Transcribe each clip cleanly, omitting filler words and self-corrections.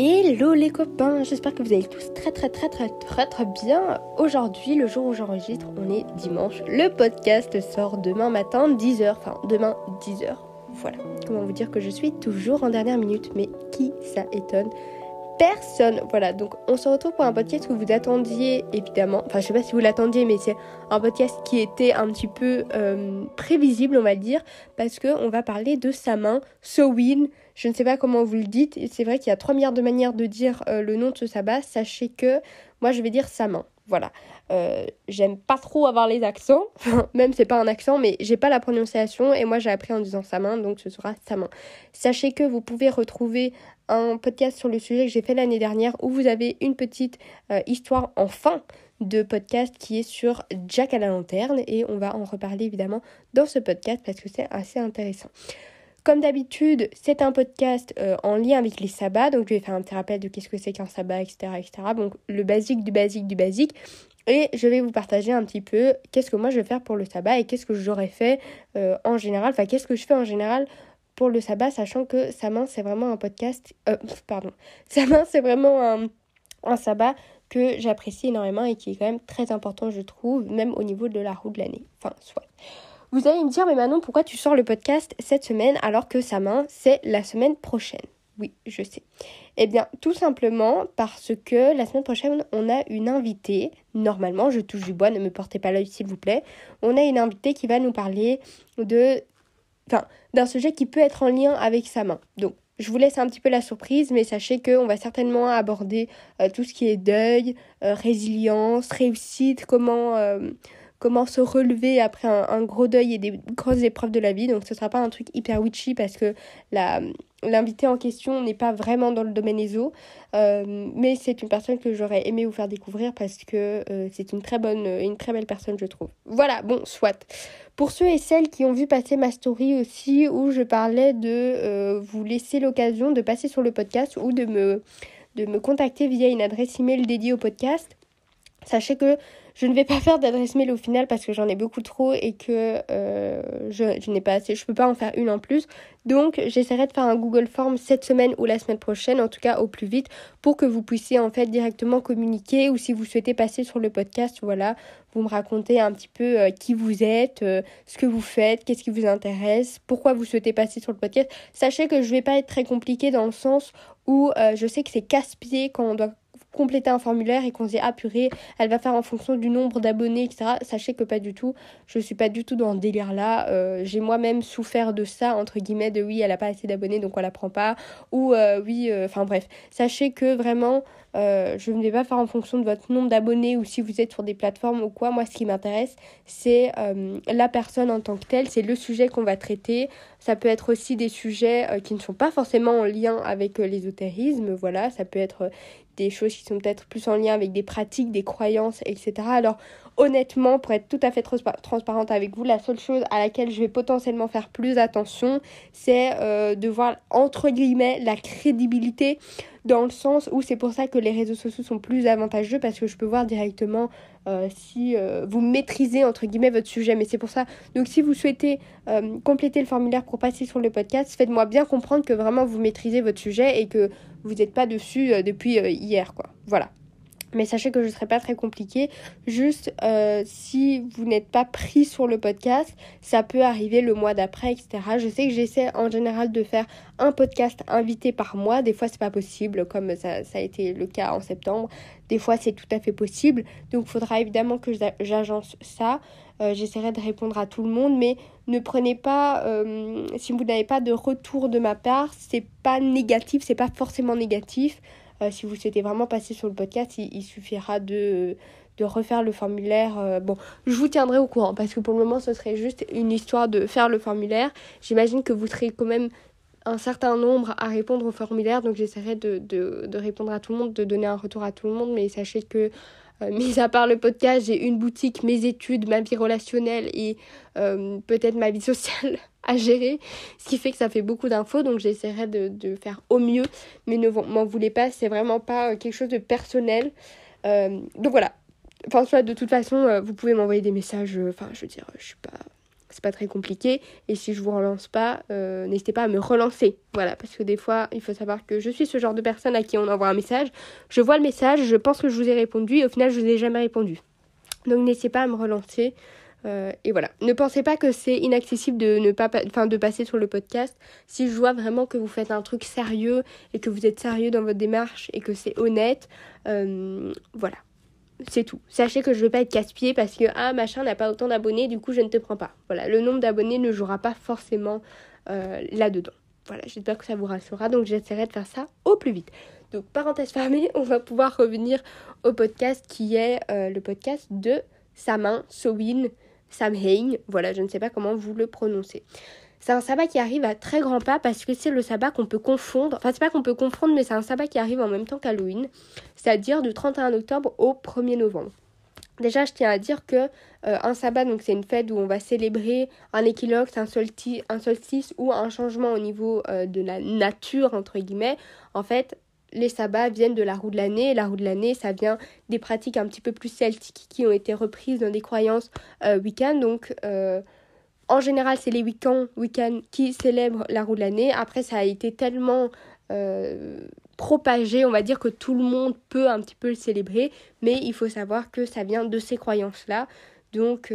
Hello les copains, j'espère que vous allez tous très bien. Aujourd'hui, le jour où j'enregistre, on est dimanche. Le podcast sort demain matin 10h, demain 10h. Voilà, comment vous dire que je suis toujours en dernière minute, mais qui ça étonne? Personne. Voilà, donc on se retrouve pour un podcast que vous attendiez évidemment. Enfin, je sais pas si vous l'attendiez, mais c'est un podcast qui était un petit peu prévisible, on va dire, parce qu'on va parler de Samin, Sowin. Je ne sais pas comment vous le dites. Et c'est vrai qu'il y a 3 milliards de manières de dire le nom de ce sabbat. Sachez que moi, je vais dire Samin. Voilà. J'aime pas trop avoir les accents. Même c'est pas un accent, mais j'ai pas la prononciation. Et moi, j'ai appris en disant Samin, donc ce sera Samin. Sachez que vous pouvez retrouver un podcast sur le sujet que j'ai fait l'année dernière où vous avez une petite histoire en fin de podcast qui est sur Jack à la lanterne. Et on va en reparler évidemment dans ce podcast parce que c'est assez intéressant. Comme d'habitude, c'est un podcast en lien avec les sabbats, donc je vais faire un petit rappel de qu'est-ce que c'est qu'un sabbat, etc. Donc le basique du basique. Et je vais vous partager un petit peu qu'est-ce que moi je vais faire pour le sabbat et qu'est-ce que j'aurais fait en général, qu'est-ce que je fais en général pour le sabbat, sachant que Samin, c'est vraiment un podcast... Samin, c'est vraiment un sabbat que j'apprécie énormément et qui est quand même très important, je trouve, même au niveau de la roue de l'année. Enfin, soit... Vous allez me dire, mais Manon, pourquoi tu sors le podcast cette semaine alors que Samin, c'est la semaine prochaine? Oui, je sais. Eh bien, tout simplement parce que la semaine prochaine, on a une invitée. Normalement, je touche du bois, ne me portez pas l'œil s'il vous plaît. On a une invitée qui va nous parler d'un sujet qui peut être en lien avec Samin. Donc, je vous laisse un petit peu la surprise, mais sachez qu'on va certainement aborder tout ce qui est deuil, résilience, réussite, comment se relever après un gros deuil et des grosses épreuves de la vie. Donc ce sera pas un truc hyper witchy parce que l'invité en question n'est pas vraiment dans le domaine ESO. Mais c'est une personne que j'aurais aimé vous faire découvrir parce que c'est une très belle personne, je trouve. Voilà, bon, soit. Pour ceux et celles qui ont vu passer ma story aussi où je parlais de vous laisser l'occasion de passer sur le podcast ou de me contacter via une adresse email dédiée au podcast, sachez que je ne vais pas faire d'adresse mail au final parce que j'en ai beaucoup trop et que je n'ai pas assez. Je peux pas en faire une en plus. Donc, j'essaierai de faire un Google Form cette semaine ou la semaine prochaine, en tout cas au plus vite, pour que vous puissiez en fait directement communiquer ou si vous souhaitez passer sur le podcast, voilà, vous me racontez un petit peu qui vous êtes, ce que vous faites, qu'est-ce qui vous intéresse, pourquoi vous souhaitez passer sur le podcast. Sachez que je vais pas être très compliquée dans le sens où je sais que c'est casse-pied quand on doit compléter un formulaire et qu'on se dit ah purée, elle va faire en fonction du nombre d'abonnés, etc. Sachez que pas du tout, je suis pas du tout dans ce délire là. J'ai moi-même souffert de ça, entre guillemets, de oui elle a pas assez d'abonnés donc on la prend pas, ou bref, sachez que vraiment je ne vais pas faire en fonction de votre nombre d'abonnés ou si vous êtes sur des plateformes ou quoi. Moi ce qui m'intéresse c'est la personne en tant que telle, c'est le sujet qu'on va traiter. Ça peut être aussi des sujets qui ne sont pas forcément en lien avec l'ésotérisme, voilà, ça peut être des choses qui sont peut-être plus en lien avec des pratiques, des croyances, etc. Alors honnêtement, pour être tout à fait transparente avec vous, la seule chose à laquelle je vais potentiellement faire plus attention, c'est de voir entre guillemets la crédibilité, dans le sens où c'est pour ça que les réseaux sociaux sont plus avantageux parce que je peux voir directement si vous maîtrisez entre guillemets votre sujet, mais c'est pour ça. Donc si vous souhaitez compléter le formulaire pour passer sur le podcast, faites-moi bien comprendre que vraiment vous maîtrisez votre sujet et que vous n'êtes pas dessus depuis hier, quoi. Voilà. Mais sachez que je ne serai pas très compliquée. Juste, si vous n'êtes pas pris sur le podcast, ça peut arriver le mois d'après, etc. Je sais que j'essaie en général de faire un podcast invité par mois. Des fois, c'est pas possible, comme ça a été le cas en septembre. Des fois, c'est tout à fait possible. Donc, il faudra évidemment que j'agence ça. J'essaierai de répondre à tout le monde, mais ne prenez pas... si vous n'avez pas de retour de ma part, c'est pas négatif, c'est pas forcément négatif. Si vous souhaitez vraiment passer sur le podcast, il suffira de refaire le formulaire. Bon, je vous tiendrai au courant parce que pour le moment, ce serait juste une histoire de faire le formulaire. J'imagine que vous serez quand même un certain nombre à répondre au formulaire, donc j'essaierai de répondre à tout le monde, de donner un retour à tout le monde, mais sachez que mis à part le podcast, j'ai une boutique, mes études, ma vie relationnelle et peut-être ma vie sociale à gérer, ce qui fait que ça fait beaucoup d'infos, donc j'essaierai de faire au mieux, mais ne m'en voulez pas, c'est vraiment pas quelque chose de personnel. Donc voilà, enfin soit de toute façon vous pouvez m'envoyer des messages, je veux dire, je suis pas c'est pas très compliqué. Et si je vous relance pas, n'hésitez pas à me relancer. Voilà, parce que des fois, il faut savoir que je suis ce genre de personne à qui on envoie un message. Je vois le message, je pense que je vous ai répondu et au final, je vous ai jamais répondu. Donc n'hésitez pas à me relancer. Et voilà. Ne pensez pas que c'est inaccessible de passer sur le podcast. Si je vois vraiment que vous faites un truc sérieux et que vous êtes sérieux dans votre démarche et que c'est honnête, voilà. C'est tout. Sachez que je ne vais pas être casse-pied parce que machin n'a pas autant d'abonnés, du coup je ne te prends pas. Voilà, le nombre d'abonnés ne jouera pas forcément là-dedans. Voilà, j'espère que ça vous rassurera, donc j'essaierai de faire ça au plus vite. Donc parenthèse fermée, on va pouvoir revenir au podcast qui est le podcast de Samhain. Voilà, je ne sais pas comment vous le prononcez. C'est un sabbat qui arrive à très grands pas parce que c'est le sabbat qu'on peut confondre. Enfin, c'est pas qu'on peut confondre, mais c'est un sabbat qui arrive en même temps qu'Halloween, c'est-à-dire du 31 octobre au 1er novembre. Déjà, je tiens à dire que un sabbat, donc c'est une fête où on va célébrer un équinoxe, un solstice ou un changement au niveau de la nature, entre guillemets. En fait, les sabbats viennent de la roue de l'année. Et la roue de l'année, ça vient des pratiques un petit peu plus celtiques qui ont été reprises dans des croyances wiccanes. Donc, en général, c'est les Wiccans qui célèbrent la roue de l'année. Après, ça a été tellement propagé, on va dire que tout le monde peut un petit peu le célébrer. Mais il faut savoir que ça vient de ces croyances-là. Donc,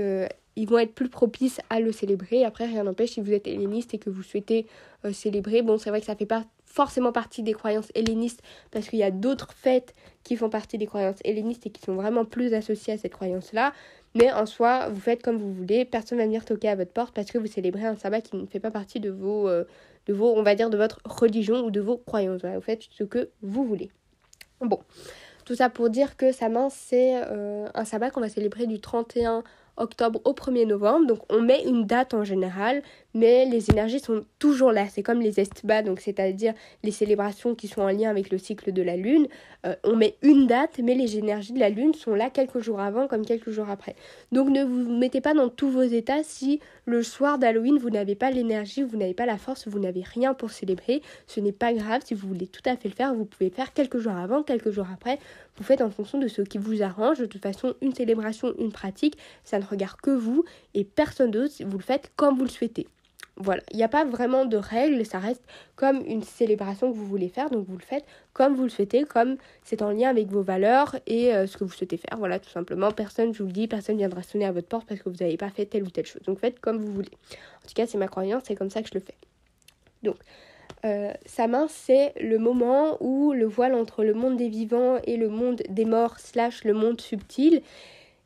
ils vont être plus propices à le célébrer. Après, rien n'empêche, si vous êtes helléniste et que vous souhaitez célébrer, bon, c'est vrai que ça ne fait pas forcément partie des croyances hellénistes parce qu'il y a d'autres fêtes qui font partie des croyances hellénistes et qui sont vraiment plus associées à cette croyance-là. Mais en soi, vous faites comme vous voulez, personne ne va venir toquer à votre porte parce que vous célébrez un sabbat qui ne fait pas partie de vos, on va dire, de votre religion ou de vos croyances. Voilà, vous faites ce que vous voulez. Bon, tout ça pour dire que Samhain, c'est un sabbat qu'on va célébrer du 31 octobre au 1er novembre. Donc on met une date en général, mais les énergies sont toujours là. C'est comme les Esthbats, donc c'est-à-dire les célébrations qui sont en lien avec le cycle de la Lune. On met une date, mais les énergies de la Lune sont là quelques jours avant comme quelques jours après. Donc ne vous mettez pas dans tous vos états si le soir d'Halloween, vous n'avez pas l'énergie, vous n'avez pas la force, vous n'avez rien pour célébrer. Ce n'est pas grave, si vous voulez tout à fait le faire, vous pouvez faire quelques jours avant, quelques jours après. Vous faites en fonction de ce qui vous arrange. De toute façon, une célébration, une pratique, ça ne regarde que vous et personne d'autre. Vous le faites comme vous le souhaitez. Voilà, il n'y a pas vraiment de règles, ça reste comme une célébration que vous voulez faire, donc vous le faites comme vous le souhaitez, comme c'est en lien avec vos valeurs et ce que vous souhaitez faire. Voilà, tout simplement, personne, je vous le dis, personne viendra sonner à votre porte parce que vous n'avez pas fait telle ou telle chose. Donc faites comme vous voulez. En tout cas, c'est ma croyance, c'est comme ça que je le fais. Donc, Samhain, c'est le moment où le voile entre le monde des vivants et le monde des morts / le monde subtil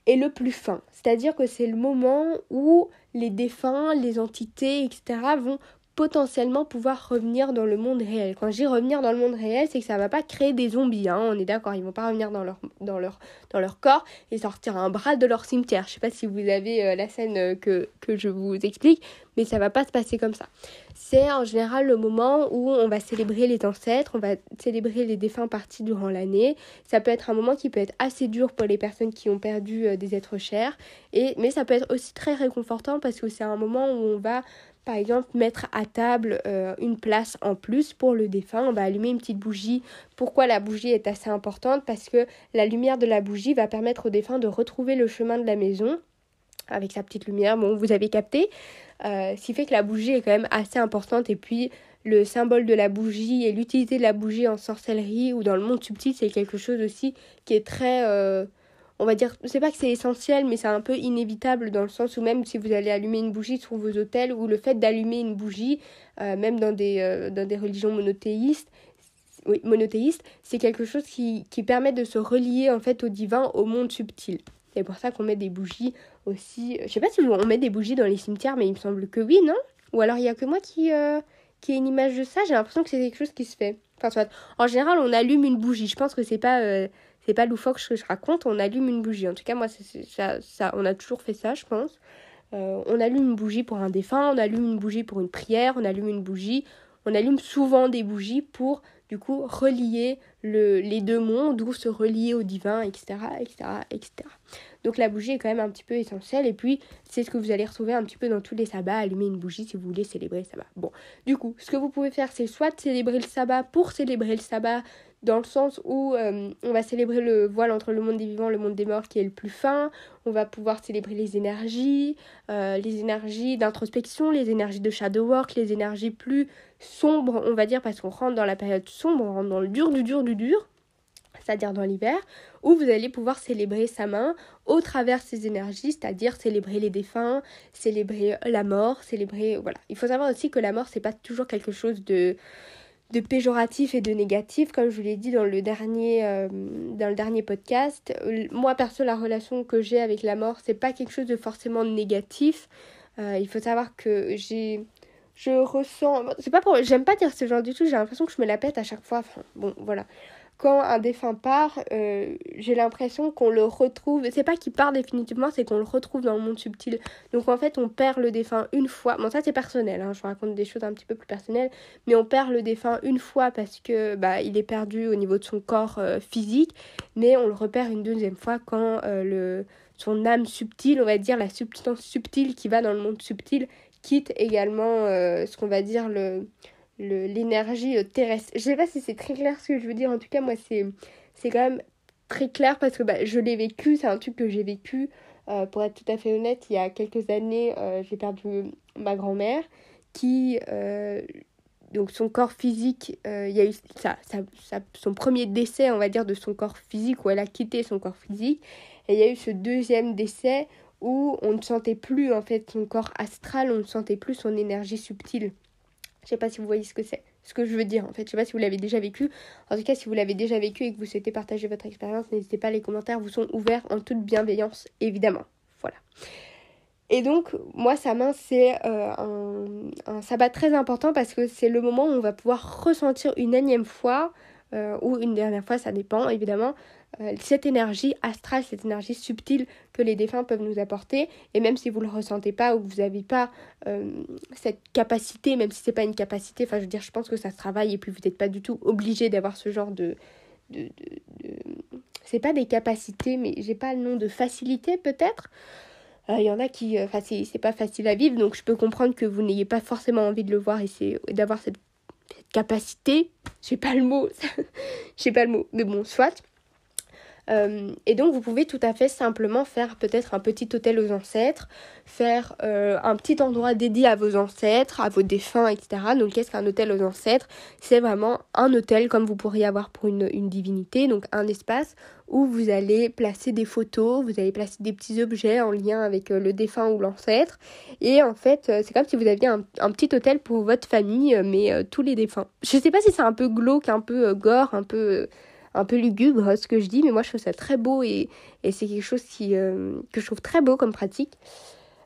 est le plus fin. C'est-à-dire que c'est le moment où les défunts, les entités, etc. vont potentiellement pouvoir revenir dans le monde réel. Quand je dis revenir dans le monde réel, c'est que ça ne va pas créer des zombies, hein, on est d'accord, ils ne vont pas revenir dans leur corps et sortir un bras de leur cimetière. Je ne sais pas si vous avez la scène que je vous explique, mais ça ne va pas se passer comme ça. C'est en général le moment où on va célébrer les ancêtres, on va célébrer les défunts partis durant l'année. Ça peut être un moment qui peut être assez dur pour les personnes qui ont perdu des êtres chers, mais ça peut être aussi très réconfortant parce que c'est un moment où on va, par exemple, mettre à table une place en plus pour le défunt. On va allumer une petite bougie. Pourquoi la bougie est assez importante? Parce que la lumière de la bougie va permettre au défunt de retrouver le chemin de la maison avec sa petite lumière. Bon, vous avez capté. Ce qui fait que la bougie est quand même assez importante. Et puis, le symbole de la bougie et l'utilité de la bougie en sorcellerie ou dans le monde subtil, c'est quelque chose aussi qui est très... on va dire, c'est pas que c'est essentiel, mais c'est un peu inévitable dans le sens où même si vous allez allumer une bougie sur vos autels ou le fait d'allumer une bougie, même dans des religions monothéistes, c'est quelque chose qui permet de se relier en fait au divin, au monde subtil. C'est pour ça qu'on met des bougies aussi. Je sais pas si on met des bougies dans les cimetières, mais il me semble que oui, non? Ou alors il y a que moi qui ai une image de ça. J'ai l'impression que c'est quelque chose qui se fait. Enfin, soit. En général, on allume une bougie. Je pense que c'est pas loufoque ce que je raconte. On allume une bougie. En tout cas, moi, ça, on a toujours fait ça, je pense. On allume une bougie pour un défunt. On allume une bougie pour une prière. On allume une bougie. On allume souvent des bougies pour du coup relier les deux mondes ou se relier au divin, etc., etc., etc. Donc la bougie est quand même un petit peu essentielle et puis c'est ce que vous allez retrouver un petit peu dans tous les sabbats, allumer une bougie si vous voulez célébrer le sabbat. Bon, du coup, ce que vous pouvez faire, c'est soit célébrer le sabbat pour célébrer le sabbat dans le sens où on va célébrer le voile entre le monde des vivants et le monde des morts qui est le plus fin. On va pouvoir célébrer les énergies d'introspection, les énergies de shadow work, les énergies plus sombres, on va dire, parce qu'on rentre dans la période sombre, on rentre dans le dur du dur du dur, c'est-à-dire dans l'hiver, où vous allez pouvoir célébrer Samhain au travers ces énergies, c'est-à-dire célébrer les défunts, célébrer la mort, célébrer... Voilà. Il faut savoir aussi que la mort, c'est pas toujours quelque chose de péjoratif et de négatif, comme je vous l'ai dit dans le dernier podcast. Moi, perso, la relation que j'ai avec la mort, c'est pas quelque chose de forcément négatif. Il faut savoir que je ressens... C'est pas pour... J'aime pas dire ce genre du tout, j'ai l'impression que je me la pète à chaque fois. Enfin, bon, voilà. Quand un défunt part, j'ai l'impression qu'on le retrouve. C'est pas qu'il part définitivement, c'est qu'on le retrouve dans le monde subtil. Donc en fait, on perd le défunt une fois. Bon, ça c'est personnel, hein, je vous raconte des choses un petit peu plus personnelles. Mais on perd le défunt une fois parce que il est perdu au niveau de son corps physique. Mais on le repère une deuxième fois quand son âme subtile, on va dire la substance subtile qui va dans le monde subtil, quitte également ce qu'on va dire l'énergie terrestre. Je sais pas si c'est très clair ce que je veux dire, en tout cas moi c'est quand même très clair parce que je l'ai vécu, c'est un truc que j'ai vécu, pour être tout à fait honnête, il y a quelques années j'ai perdu ma grand-mère qui donc son corps physique, il y a eu son premier décès on va dire de son corps physique où elle a quitté son corps physique, et il y a eu ce deuxième décès où on ne sentait plus en fait son corps astral, on ne sentait plus son énergie subtile. Je sais pas si vous voyez ce que je veux dire en fait. Je sais pas si vous l'avez déjà vécu. En tout cas, si vous l'avez déjà vécu et que vous souhaitez partager votre expérience, n'hésitez pas, les commentaires vous sont ouverts en toute bienveillance, évidemment. Voilà. Et donc, moi, Samhain, c'est un sabbat très important parce que c'est le moment où on va pouvoir ressentir une énième fois, ou une dernière fois, ça dépend évidemment, cette énergie astrale, cette énergie subtile que les défunts peuvent nous apporter. Et même si vous ne le ressentez pas ou que vous n'avez pas cette capacité, même si c'est pas une capacité, enfin je veux dire, je pense que ça se travaille et puis vous n'êtes pas du tout obligé d'avoir ce genre de c'est pas des capacités, mais j'ai pas le nom, de facilité peut-être. Il y en a qui, c'est pas facile à vivre, donc je peux comprendre que vous n'ayez pas forcément envie de le voir et d'avoir cette capacité. J'ai pas le mot, mais bon, soit. Et donc vous pouvez tout à fait simplement faire peut-être un petit autel aux ancêtres, faire un petit endroit dédié à vos ancêtres, à vos défunts, etc. Donc qu'est-ce qu'un autel aux ancêtres ? C'est vraiment un autel comme vous pourriez avoir pour une divinité, donc un espace où vous allez placer des photos, vous allez placer des petits objets en lien avec le défunt ou l'ancêtre. Et en fait, c'est comme si vous aviez un petit autel pour votre famille, mais tous les défunts. Je sais pas si c'est un peu glauque, un peu gore, un peu lugubre ce que je dis, mais moi je trouve ça très beau et c'est quelque chose que je trouve très beau comme pratique.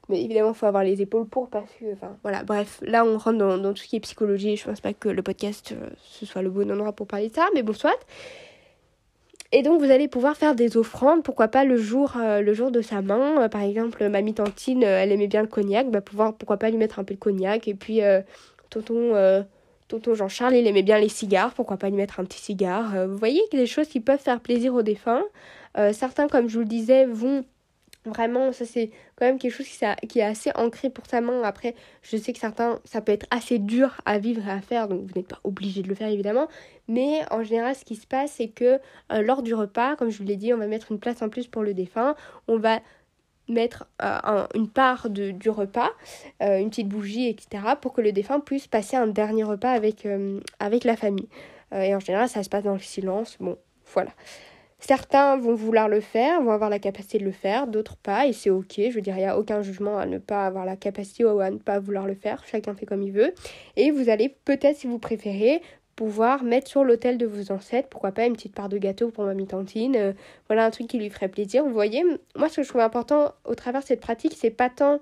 Mais évidemment, il faut avoir les épaules pour, parce que, voilà, bref, là on rentre dans tout ce qui est psychologie, je pense pas que le podcast ce soit le bon endroit pour parler de ça, mais bon, soit. Et donc vous allez pouvoir faire des offrandes, pourquoi pas le jour de Samhain, par exemple, mamie Tantine, elle aimait bien le cognac, pourquoi pas lui mettre un peu de cognac, et puis tonton Jean-Charles, il aimait bien les cigares, pourquoi pas lui mettre un petit cigare. Vous voyez que des choses qui peuvent faire plaisir aux défunts. Certains, comme je vous le disais, vont vraiment, ça c'est quand même quelque chose qui est assez ancré pour sa main. Après, je sais que certains, ça peut être assez dur à vivre et à faire, donc vous n'êtes pas obligé de le faire évidemment. Mais en général, ce qui se passe, c'est que lors du repas, comme je vous l'ai dit, on va mettre une place en plus pour le défunt. On va mettre une part du repas, une petite bougie, etc. pour que le défunt puisse passer un dernier repas avec la famille. Et en général, ça se passe dans le silence. Bon, voilà. Certains vont vouloir le faire, vont avoir la capacité de le faire, d'autres pas, et c'est ok. Je veux dire, il n'y a aucun jugement à ne pas avoir la capacité ou à ne pas vouloir le faire. Chacun fait comme il veut. Et vous allez peut-être, si vous préférez, pouvoir mettre sur l'autel de vos ancêtres, pourquoi pas une petite part de gâteau pour mamie Tantine, voilà un truc qui lui ferait plaisir. Vous voyez, moi ce que je trouve important au travers de cette pratique, c'est pas tant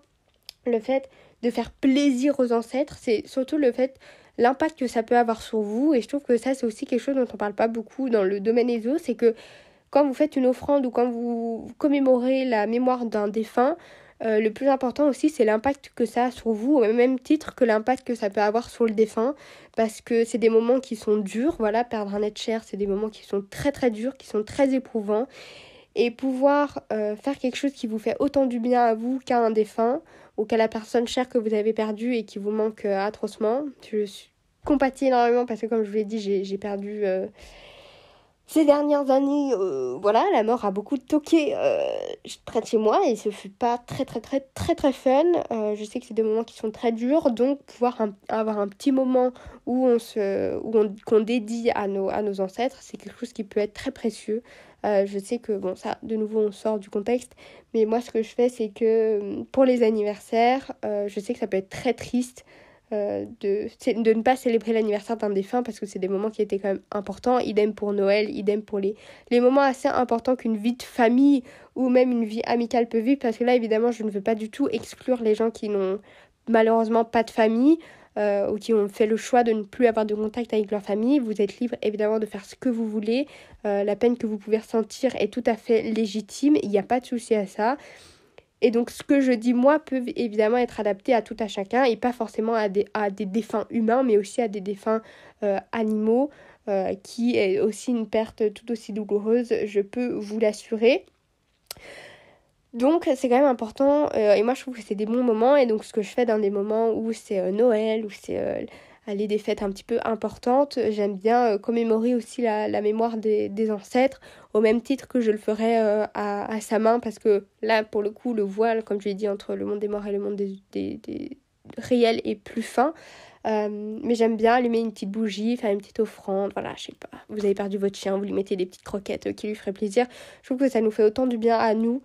le fait de faire plaisir aux ancêtres, c'est surtout l'impact que ça peut avoir sur vous. Et je trouve que ça, c'est aussi quelque chose dont on parle pas beaucoup dans le domaine éso, c'est que quand vous faites une offrande ou quand vous commémorez la mémoire d'un défunt, le plus important aussi, c'est l'impact que ça a sur vous, au même titre que l'impact que ça peut avoir sur le défunt, parce que c'est des moments qui sont durs, voilà, perdre un être cher, c'est des moments qui sont très très durs, qui sont très éprouvants, et pouvoir faire quelque chose qui vous fait autant du bien à vous qu'à un défunt, ou qu'à la personne chère que vous avez perdue et qui vous manque atrocement. Je compatis énormément parce que comme je vous l'ai dit, j'ai perdu Ces dernières années, voilà, la mort a beaucoup toqué près de chez moi et ce fut pas très fun. Je sais que c'est des moments qui sont très durs, donc pouvoir avoir un petit moment qu'on dédie à nos ancêtres, c'est quelque chose qui peut être très précieux. Je sais que, bon, ça, de nouveau, on sort du contexte, mais moi, ce que je fais, c'est que pour les anniversaires, je sais que ça peut être très triste de ne pas célébrer l'anniversaire d'un défunt parce que c'est des moments qui étaient quand même importants. Idem pour Noël, idem pour les moments assez importants qu'une vie de famille ou même une vie amicale peut vivre. Parce que là, évidemment, je ne veux pas du tout exclure les gens qui n'ont malheureusement pas de famille ou qui ont fait le choix de ne plus avoir de contact avec leur famille. Vous êtes libre évidemment de faire ce que vous voulez. La peine que vous pouvez ressentir est tout à fait légitime. Il n'y a pas de souci à ça. Et donc, ce que je dis, moi, peut évidemment être adapté à tout à chacun et pas forcément à des défunts humains, mais aussi à des défunts animaux, qui est aussi une perte tout aussi douloureuse, je peux vous l'assurer. Donc, c'est quand même important, et moi, je trouve que c'est des bons moments. Et donc, ce que je fais dans des moments où c'est Noël, où c'est des fêtes un petit peu importantes, j'aime bien commémorer aussi la mémoire des ancêtres, au même titre que je le ferais à sa main, parce que là, pour le coup, le voile, comme je l'ai dit, entre le monde des morts et le monde des réels est plus fin. Mais j'aime bien allumer une petite bougie, faire une petite offrande, voilà, je sais pas. Vous avez perdu votre chien, vous lui mettez des petites croquettes qui lui feraient plaisir. Je trouve que ça nous fait autant du bien à nous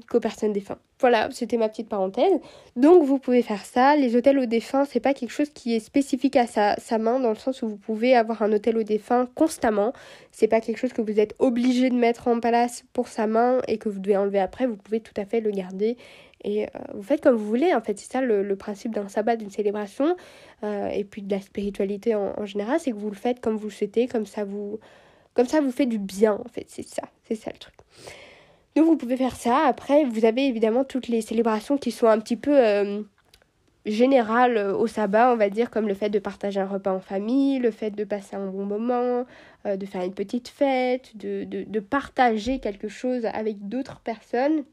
qu'aux personnes défuntes. Voilà, c'était ma petite parenthèse. Donc vous pouvez faire ça. Les hôtels aux défunts, c'est pas quelque chose qui est spécifique à sa main, dans le sens où vous pouvez avoir un hôtel aux défunts constamment. C'est pas quelque chose que vous êtes obligé de mettre en place pour sa main et que vous devez enlever après. Vous pouvez tout à fait le garder. Et vous faites comme vous voulez, en fait. C'est ça le principe d'un sabbat, d'une célébration, et puis de la spiritualité en général, c'est que vous le faites comme vous le souhaitez, comme ça vous fait du bien, en fait. C'est ça le truc. Donc vous pouvez faire ça. Après, vous avez évidemment toutes les célébrations qui sont un petit peu générales au sabbat, on va dire, comme le fait de partager un repas en famille, le fait de passer un bon moment, de faire une petite fête, de partager quelque chose avec d'autres personnes,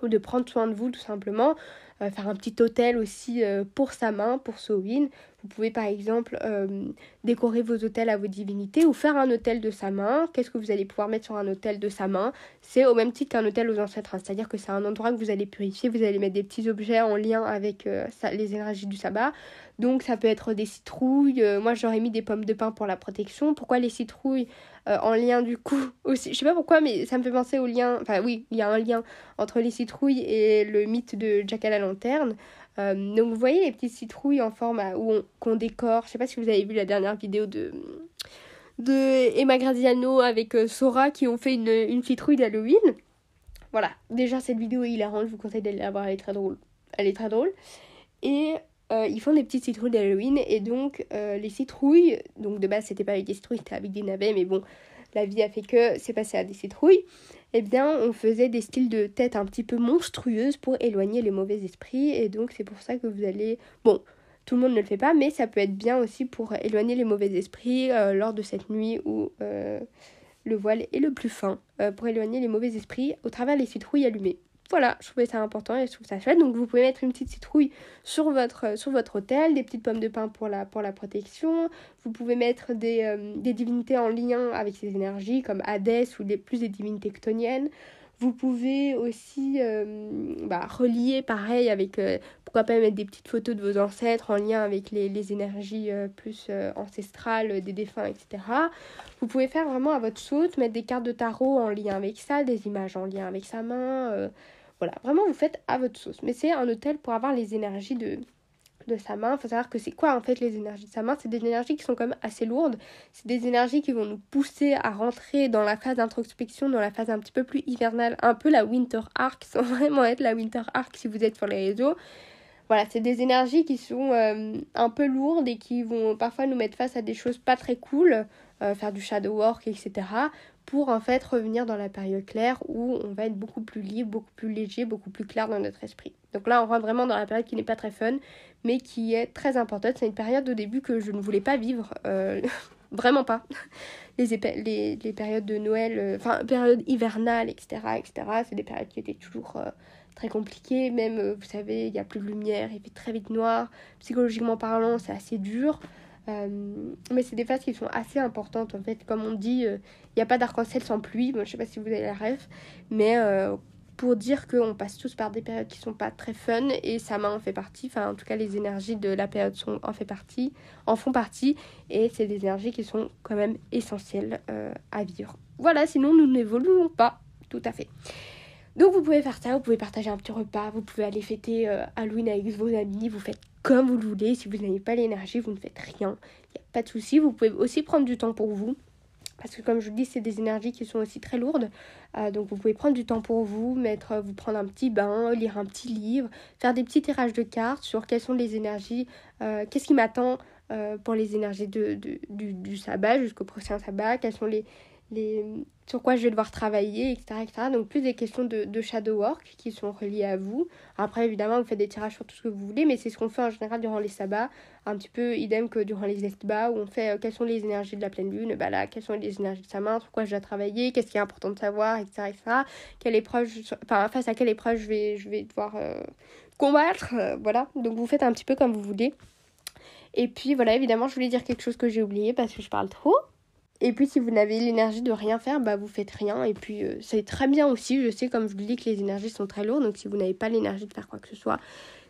ou de prendre soin de vous tout simplement. Faire un petit hôtel aussi pour sa main, pour Samhain. Vous pouvez par exemple décorer vos hôtels à vos divinités ou faire un hôtel de sa main. Qu'est-ce que vous allez pouvoir mettre sur un hôtel de sa main? C'est au même titre qu'un hôtel aux ancêtres, hein. C'est-à-dire que c'est un endroit que vous allez purifier, vous allez mettre des petits objets en lien avec les énergies du sabbat. Donc ça peut être des citrouilles, moi j'aurais mis des pommes de pin pour la protection. Pourquoi les citrouilles en lien du coup aussi, je sais pas pourquoi, mais ça me fait penser au lien, enfin oui, il y a un lien entre les citrouilles et le mythe de Jack à la lanterne. Donc vous voyez les petites citrouilles en forme qu'on décore. Je sais pas si vous avez vu la dernière vidéo de Emma Graziano avec Sora qui ont fait une citrouille d'Halloween. Voilà, déjà cette vidéo est hilarante, je vous conseille d'aller la voir, elle est très drôle. Elle est très drôle. Et ils font des petites citrouilles d'Halloween, et donc les citrouilles, donc de base c'était pas avec des citrouilles, c'était avec des navets, mais bon, la vie a fait que c'est passé à des citrouilles. Eh bien, on faisait des styles de tête un petit peu monstrueuses pour éloigner les mauvais esprits, et donc c'est pour ça que vous allez... Bon, tout le monde ne le fait pas, mais ça peut être bien aussi pour éloigner les mauvais esprits lors de cette nuit où le voile est le plus fin, pour éloigner les mauvais esprits au travers des citrouilles allumées. Voilà, je trouvais ça important et je trouve ça chouette. Donc vous pouvez mettre une petite citrouille sur votre hôtel, des petites pommes de pin pour la protection. Vous pouvez mettre des divinités en lien avec ces énergies, comme Hadès ou plus des divinités chthoniennes. Vous pouvez aussi relier pareil avec, pourquoi pas mettre des petites photos de vos ancêtres en lien avec les énergies plus ancestrales des défunts, etc. Vous pouvez faire vraiment à votre sauce, mettre des cartes de tarot en lien avec ça, des images en lien avec sa main. Voilà, vraiment vous faites à votre sauce. Mais c'est un hôtel pour avoir les énergies de sa main. Il faut savoir que c'est quoi en fait les énergies de sa main? C'est des énergies qui sont quand même assez lourdes. C'est des énergies qui vont nous pousser à rentrer dans la phase d'introspection, dans la phase un petit peu plus hivernale, un peu la Winter Arc, sans vraiment être la Winter Arc si vous êtes sur les réseaux. Voilà, c'est des énergies qui sont un peu lourdes et qui vont parfois nous mettre face à des choses pas très cool, faire du shadow work, etc. Pour en fait revenir dans la période claire où on va être beaucoup plus libre, beaucoup plus léger, beaucoup plus clair dans notre esprit. Donc là, on rentre vraiment dans la période qui n'est pas très fun, mais qui est très importante. C'est une période au début que je ne voulais pas vivre, vraiment pas. Les périodes de Noël, période hivernale, etc. C'est des périodes qui étaient toujours... très compliquées. Même, vous savez, il n'y a plus de lumière, il fait très vite noir. Psychologiquement parlant, c'est assez dur. Mais c'est des phases qui sont assez importantes en fait. Comme on dit, il n'y a pas d'arc-en-ciel sans pluie. Bon, je sais pas si vous avez la ref, mais pour dire qu'on passe tous par des périodes qui sont pas très fun, et Sama en fait partie. Enfin, en tout cas, les énergies de la période en font partie, et c'est des énergies qui sont quand même essentielles à vivre. Voilà, sinon nous n'évoluons pas. Tout à fait. Donc vous pouvez faire ça, vous pouvez partager un petit repas, vous pouvez aller fêter Halloween avec vos amis, vous faites comme vous le voulez. Si vous n'avez pas l'énergie, vous ne faites rien, il n'y a pas de souci. Vous pouvez aussi prendre du temps pour vous, parce que comme je vous dis, c'est des énergies qui sont aussi très lourdes. Donc vous pouvez prendre du temps pour vous, vous prendre un petit bain, lire un petit livre, faire des petits tirages de cartes sur quelles sont les énergies, qu'est-ce qui m'attend pour les énergies du sabbat jusqu'au prochain sabbat, quelles sont les sur quoi je vais devoir travailler, etc. etc. Donc plus des questions de shadow work qui sont reliées à vous. Après, évidemment, vous faites des tirages sur tout ce que vous voulez, mais c'est ce qu'on fait en général durant les sabbats, un petit peu idem que durant les esbats, où on fait quelles sont les énergies de la pleine lune, bah là, quelles sont les énergies de sa main, sur quoi je dois travailler, qu'est-ce qui est important de savoir, etc. etc. Face à quelle épreuve je vais devoir combattre, voilà. Donc vous faites un petit peu comme vous voulez. Et puis voilà, évidemment, je voulais dire quelque chose que j'ai oublié parce que je parle trop. Et puis si vous n'avez l'énergie de rien faire, bah vous faites rien. Et puis c'est très bien aussi, je sais comme je vous le dis que les énergies sont très lourdes. Donc si vous n'avez pas l'énergie de faire quoi que ce soit,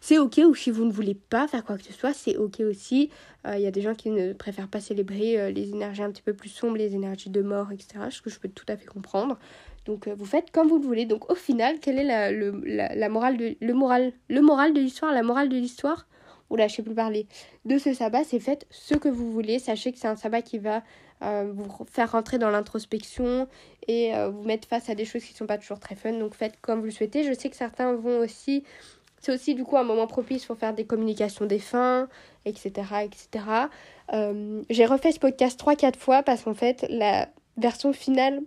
c'est ok. Ou si vous ne voulez pas faire quoi que ce soit, c'est ok aussi. Il y a des gens qui ne préfèrent pas célébrer les énergies un petit peu plus sombres, les énergies de mort, etc. Ce que je peux tout à fait comprendre. Donc vous faites comme vous le voulez. Donc au final, quelle est la morale le moral de l'histoire, la morale de l'histoire? Oula, je sais plus parler. De ce sabbat, c'est faites ce que vous voulez. Sachez que c'est un sabbat qui va vous faire rentrer dans l'introspection et vous mettre face à des choses qui sont pas toujours très fun. Donc faites comme vous le souhaitez. Je sais que certains vont aussi... C'est aussi du coup un moment propice pour faire des communications des fins, etc. etc. J'ai refait ce podcast 3-4 fois parce qu'en fait, la version finale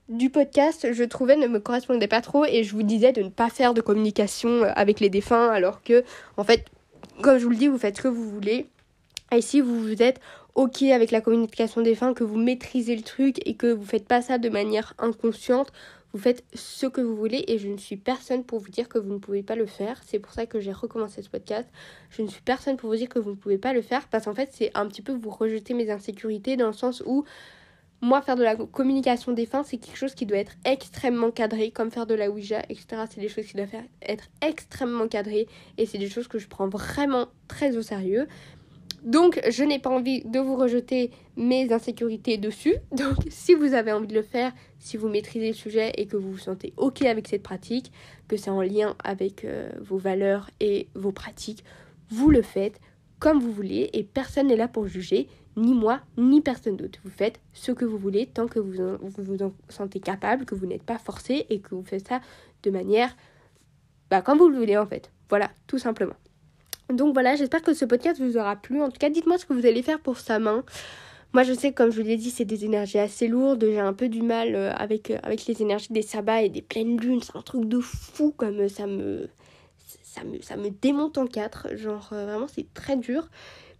du podcast, je trouvais, ne me correspondait pas trop et je vous disais de ne pas faire de communication avec les défunts alors que, en fait, comme je vous le dis, vous faites ce que vous voulez. Et si vous êtes ok avec la communication des fins, que vous maîtrisez le truc et que vous faites pas ça de manière inconsciente, vous faites ce que vous voulez et je ne suis personne pour vous dire que vous ne pouvez pas le faire. C'est pour ça que j'ai recommencé ce podcast. Je ne suis personne pour vous dire que vous ne pouvez pas le faire parce qu'en fait c'est un petit peu vous rejeter mes insécurités dans le sens où moi, faire de la communication des fins, c'est quelque chose qui doit être extrêmement cadré, comme faire de la Ouija, etc. C'est des choses qui doivent être extrêmement cadrées et c'est des choses que je prends vraiment très au sérieux. Donc, je n'ai pas envie de vous rejeter mes insécurités dessus. Donc, si vous avez envie de le faire, si vous maîtrisez le sujet et que vous vous sentez ok avec cette pratique, que c'est en lien avec vos valeurs et vos pratiques, vous le faites comme vous voulez et personne n'est là pour juger, ni moi, ni personne d'autre. Vous faites ce que vous voulez tant que vous en sentez capable, que vous n'êtes pas forcé et que vous faites ça de manière comme vous le voulez en fait. Voilà, tout simplement. Donc voilà, j'espère que ce podcast vous aura plu. En tout cas, dites-moi ce que vous allez faire pour sa main. Moi, je sais que, comme je vous l'ai dit, c'est des énergies assez lourdes. J'ai un peu du mal avec les énergies des sabbats et des pleines lunes. C'est un truc de fou, comme ça me démonte en quatre. Genre, vraiment, c'est très dur.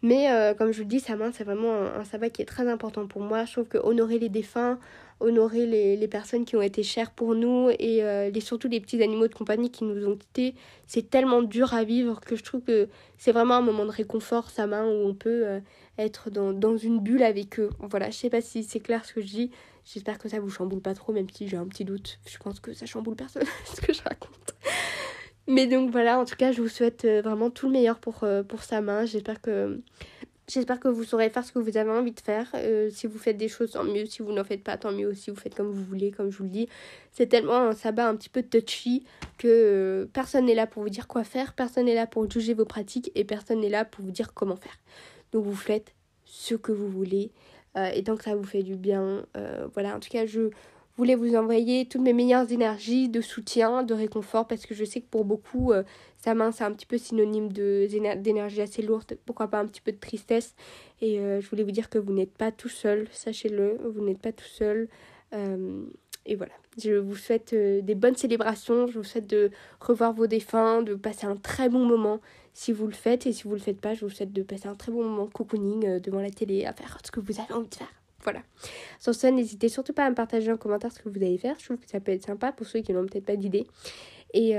Mais comme je vous le dis, sa main, c'est vraiment un sabbat qui est très important pour moi. Je trouve que honorer les défunts, honorer les personnes qui ont été chères pour nous et surtout les petits animaux de compagnie qui nous ont quittés, c'est tellement dur à vivre que je trouve que c'est vraiment un moment de réconfort, sa main, où on peut être dans une bulle avec eux. Voilà, je sais pas si c'est clair ce que je dis. J'espère que ça vous chamboule pas trop, même si j'ai un petit doute. Je pense que ça chamboule personne, ce que je raconte. Mais donc voilà, en tout cas, je vous souhaite vraiment tout le meilleur pour sa main. J'espère que vous saurez faire ce que vous avez envie de faire. Si vous faites des choses, tant mieux. Si vous n'en faites pas, tant mieux aussi. Vous faites comme vous voulez, comme je vous le dis. C'est tellement un sabbat un petit peu touchy que personne n'est là pour vous dire quoi faire. Personne n'est là pour juger vos pratiques et personne n'est là pour vous dire comment faire. Donc vous faites ce que vous voulez. Et tant que ça vous fait du bien, voilà. En tout cas, je voulais vous envoyer toutes mes meilleures énergies de soutien, de réconfort, parce que je sais que pour beaucoup, sa main, c'est un petit peu synonyme d'énergie assez lourde, pourquoi pas un petit peu de tristesse. Et je voulais vous dire que vous n'êtes pas tout seul, sachez-le, vous n'êtes pas tout seul. Et voilà, je vous souhaite des bonnes célébrations, je vous souhaite de revoir vos défunts, de passer un très bon moment si vous le faites. Et si vous le faites pas, je vous souhaite de passer un très bon moment de cocooning devant la télé, à faire ce que vous avez envie de faire. Voilà. Sur ce, n'hésitez surtout pas à me partager en commentaire ce que vous allez faire. Je trouve que ça peut être sympa pour ceux qui n'ont peut-être pas d'idée. Et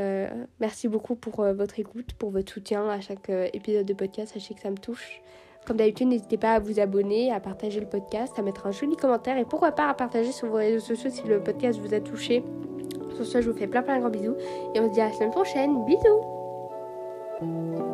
merci beaucoup pour votre écoute, pour votre soutien à chaque épisode de podcast. Sachez que ça me touche. Comme d'habitude, n'hésitez pas à vous abonner, à partager le podcast, à mettre un joli commentaire et pourquoi pas à partager sur vos réseaux sociaux si le podcast vous a touché. Sur ce, je vous fais plein grands bisous et on se dit à la semaine prochaine. Bisous.